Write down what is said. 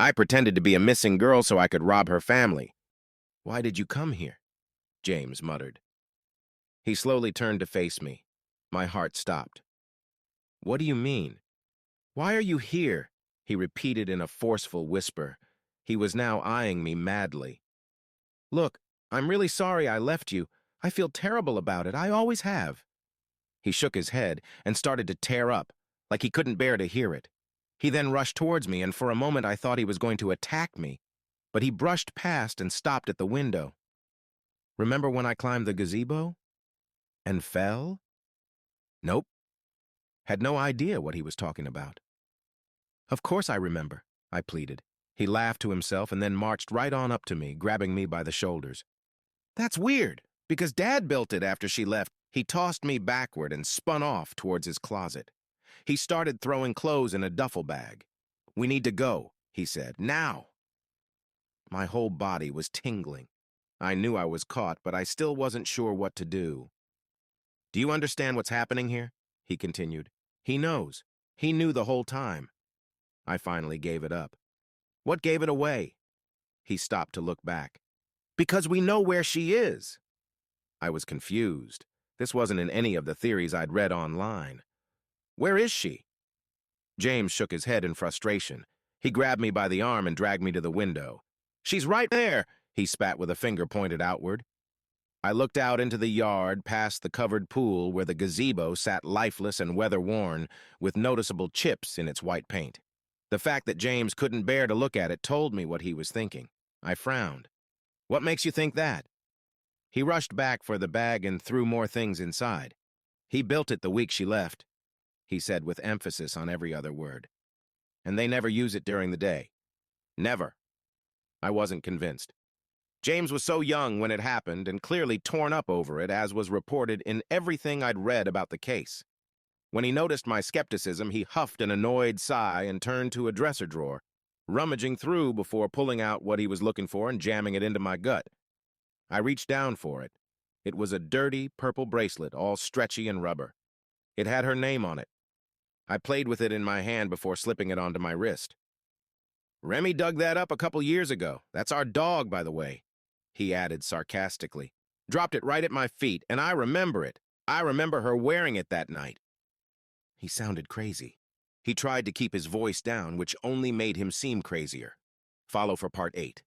I pretended to be a missing girl so I could rob her family. Why did you come here? James muttered. He slowly turned to face me. My heart stopped. What do you mean? Why are you here? He repeated in a forceful whisper. He was now eyeing me madly. Look, I'm really sorry I left you. I feel terrible about it. I always have. He shook his head and started to tear up, like he couldn't bear to hear it. He then rushed towards me, and for a moment I thought he was going to attack me, but he brushed past and stopped at the window. Remember when I climbed the gazebo? And fell? Nope. Had no idea what he was talking about. Of course I remember, I pleaded. He laughed to himself and then marched right on up to me, grabbing me by the shoulders. That's weird, because Dad built it after she left. He tossed me backward and spun off towards his closet. He started throwing clothes in a duffel bag. We need to go, he said, now. My whole body was tingling. I knew I was caught, but I still wasn't sure what to do. Do you understand what's happening here? He continued. He knows. He knew the whole time. I finally gave it up. What gave it away? He stopped to look back. Because we know where she is. I was confused. This wasn't in any of the theories I'd read online. Where is she? James shook his head in frustration. He grabbed me by the arm and dragged me to the window. She's right there, he spat with a finger pointed outward. I looked out into the yard past the covered pool where the gazebo sat lifeless and weather-worn, with noticeable chips in its white paint. The fact that James couldn't bear to look at it told me what he was thinking. I frowned. What makes you think that? He rushed back for the bag and threw more things inside. He built it the week she left, he said with emphasis on every other word. And they never use it during the day. Never. I wasn't convinced. James was so young when it happened and clearly torn up over it, as was reported in everything I'd read about the case. When he noticed my skepticism, he huffed an annoyed sigh and turned to a dresser drawer, rummaging through before pulling out what he was looking for and jamming it into my gut. I reached down for it. It was a dirty purple bracelet, all stretchy and rubber. It had her name on it. I played with it in my hand before slipping it onto my wrist. Remy dug that up a couple years ago. That's our dog, by the way, he added sarcastically. Dropped it right at my feet, and I remember it. I remember her wearing it that night. He sounded crazy. He tried to keep his voice down, which only made him seem crazier. Follow for part 8.